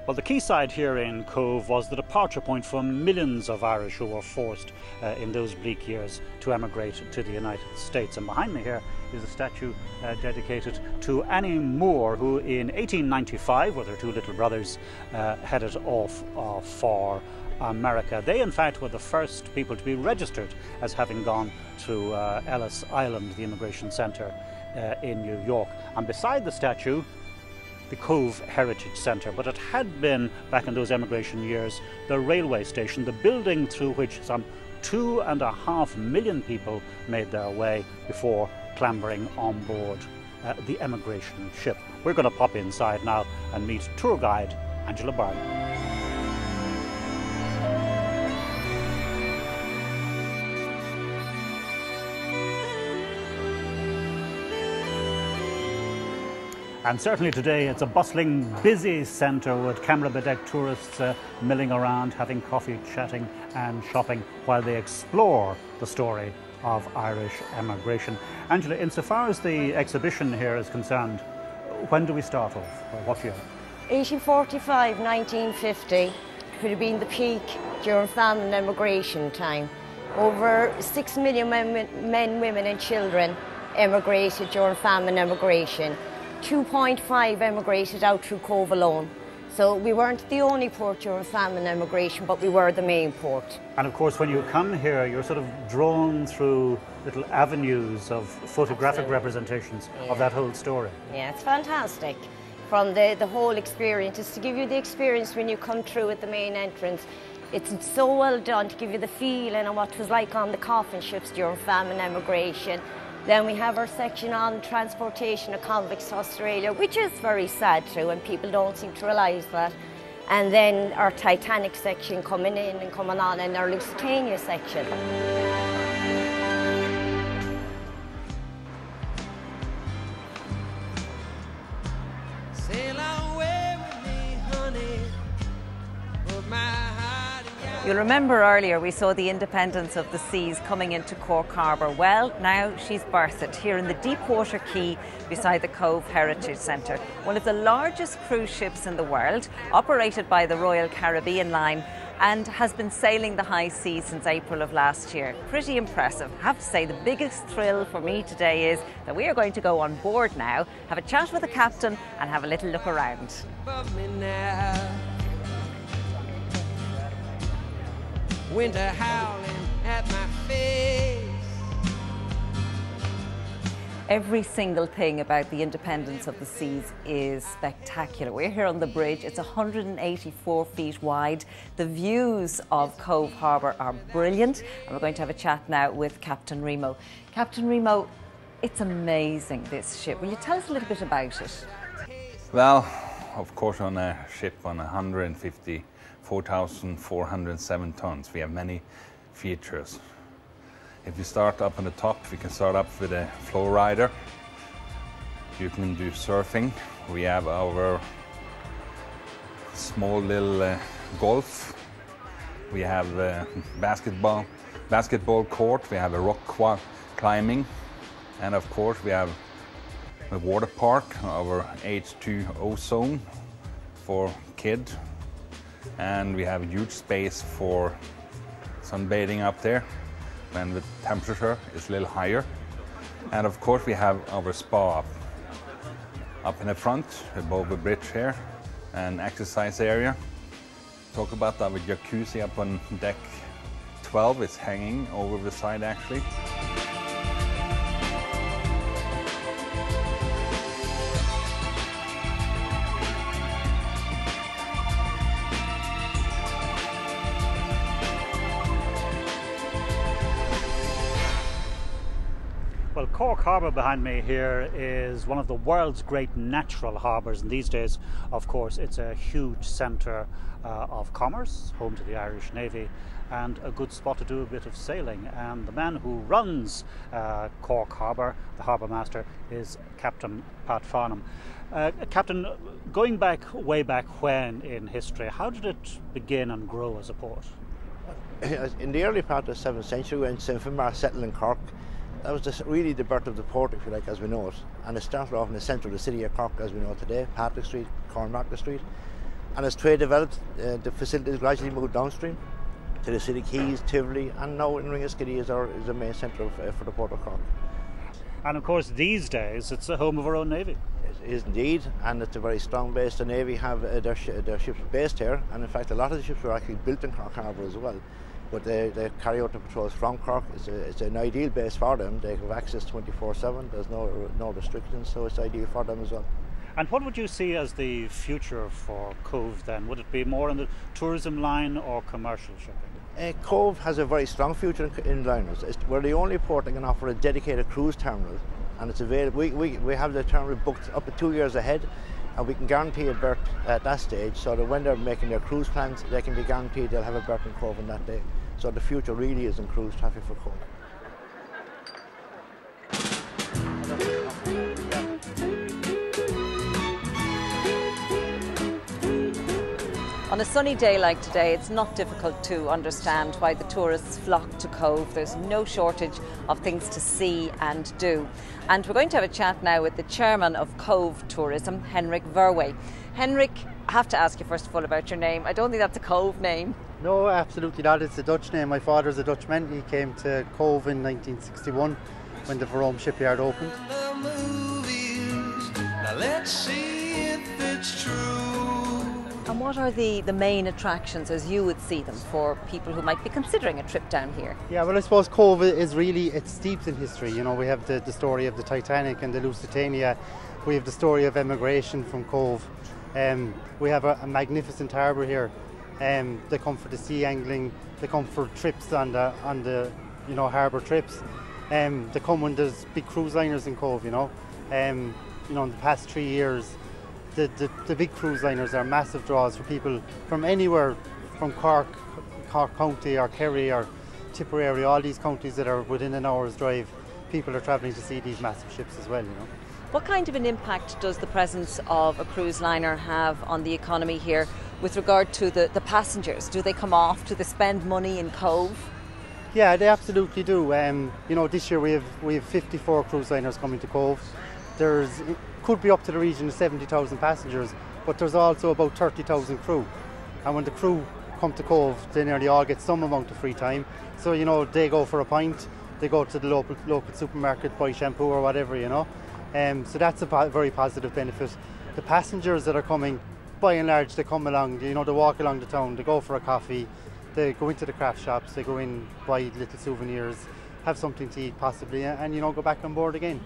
Well, the quayside here in Cobh was the departure point for millions of Irish who were forced in those bleak years to emigrate to the United States. And behind me here is a statue dedicated to Annie Moore, who in 1895, with her two little brothers, headed off for America. They, in fact, were the first people to be registered as having gone to Ellis Island, the immigration centre in New York. And beside the statue, the Cobh Heritage Centre, but it had been, back in those emigration years, the railway station, the building through which some 2.5 million people made their way before clambering on board the emigration ship. We're going to pop inside now and meet tour guide Angela Byrne. And certainly today it's a bustling, busy centre with camera-bedecked tourists milling around, having coffee, chatting and shopping while they explore the story of Irish emigration. Angela, insofar as the exhibition here is concerned, when do we start off? Or what year? 1845, 1950 could have been the peak during famine and emigration time. Over 6 million men, women and children emigrated during famine and emigration. 2.5 emigrated out through Cobh alone. So we weren't the only port during famine emigration, but we were the main port. And of course, when you come here, you're sort of drawn through little avenues of photographic representations of that whole story. Yeah, it's fantastic. From the whole experience, it's to give you the experience when you come through at the main entrance. It's so well done to give you the feeling of what it was like on the coffin ships during famine emigration. Then we have our section on transportation of convicts to Australia, which is very sad too, and people don't seem to realise that. And then our Titanic section coming in and coming on, and our Lusitania section. Sail away with me, honey, put my heart in your... You'll remember earlier we saw the independence of the seas coming into Cork Harbour. Well, now she's berthed here in the deep water quay beside the Cobh Heritage Centre. One of the largest cruise ships in the world, operated by the Royal Caribbean Line, and has been sailing the high seas since April of last year. Pretty impressive. I have to say the biggest thrill for me today is that we are going to go on board now, have a chat with the captain and have a little look around. Above me now. Winter howling at my face. Every single thing about the independence of the seas is spectacular. We're here on the bridge. It's 184 feet wide. The views of Cobh Harbour are brilliant. And we're going to have a chat now with Captain Remo. Captain Remo, it's amazing, this ship. Will you tell us a little bit about it? Well, of course, on a ship on 154,407 tons, we have many features. If you start up on the top, we can start up with a flow rider. You can do surfing. We have our small little golf. We have a basketball court. We have a rock climbing. And of course, we have a water park, our H2O zone for kids. And we have a huge space for sunbathing up there when the temperature is a little higher. And of course we have our spa up in the front above the bridge here, an exercise area. Talk about our jacuzzi up on deck 12. It's hanging over the side actually. Well, Cork Harbour behind me here is one of the world's great natural harbours, and these days, of course, it's a huge centre of commerce, home to the Irish Navy, and a good spot to do a bit of sailing. And the man who runs Cork Harbour, the harbour master, is Captain Pat Farnham. Captain, going back, way back when in history, how did it begin and grow as a port? In the early part of the 7th century, when St. Finbar settled in Cork, that was really the birth of the port, if you like, as we know it. And it started off in the centre of the city of Cork, as we know it today, Patrick Street, Cornmarket Street. And as trade developed, the facilities gradually moved downstream to the city quays, Tivoli, and now in Ringaskiddy is the main centre for the Port of Cork. And of course, these days, it's the home of our own Navy. It is indeed, and it's a very strong base. The Navy have their ships based here, and in fact a lot of the ships were actually built in Cork Harbour as well. But they carry out the patrols from Cork. It's an ideal base for them. They have access 24/7, there's no restrictions, so it's ideal for them as well. And what would you see as the future for Cobh then? Would it be more on the tourism line or commercial shipping? Cobh has a very strong future in liners. We're the only port that can offer a dedicated cruise terminal, and it's available. We have the terminal booked up to 2 years ahead, and we can guarantee a berth at that stage, so that when they're making their cruise plans, they can be guaranteed they'll have a berth in Cobh on that day. So the future really is in cruise traffic for Cobh. On a sunny day like today, it's not difficult to understand why the tourists flock to Cobh. There's no shortage of things to see and do. And we're going to have a chat now with the chairman of Cobh Tourism, Henrik Verwey. Henrik, I have to ask you first of all about your name. I don't think that's a Cobh name. No, absolutely not. It's a Dutch name. My father's a Dutchman. He came to Cobh in 1961 when the Verome shipyard opened. The movies. Now let's see if it's true. And what are the main attractions, as you would see them, for people who might be considering a trip down here? Yeah, well, I suppose Cobh is really, it's steeped in history. You know, we have the story of the Titanic and the Lusitania. We have the story of emigration from Cobh. We have a magnificent harbour here. They come for the sea angling. They come for trips on the harbour trips. They come when there's big cruise liners in Cobh. In the past 3 years, the big cruise liners are massive draws for people from anywhere, from Cork County or Kerry or Tipperary, all these counties that are within an hour's drive. People are travelling to see these massive ships as well. What kind of an impact does the presence of a cruise liner have on the economy here with regard to the passengers? Do they come off? Do they spend money in Cobh? Yeah, they absolutely do. This year we have 54 cruise liners coming to Cobh. It could be up to the region of 70,000 passengers, but there's also about 30,000 crew. And when the crew come to Cobh, they nearly all get some amount of free time. So, they go for a pint, they go to the local supermarket, buy shampoo or whatever, So that's a very positive benefit. The passengers that are coming, by and large, they come along, they walk along the town, they go for a coffee, they go into the craft shops, they go in, buy little souvenirs, have something to eat possibly, and go back on board again.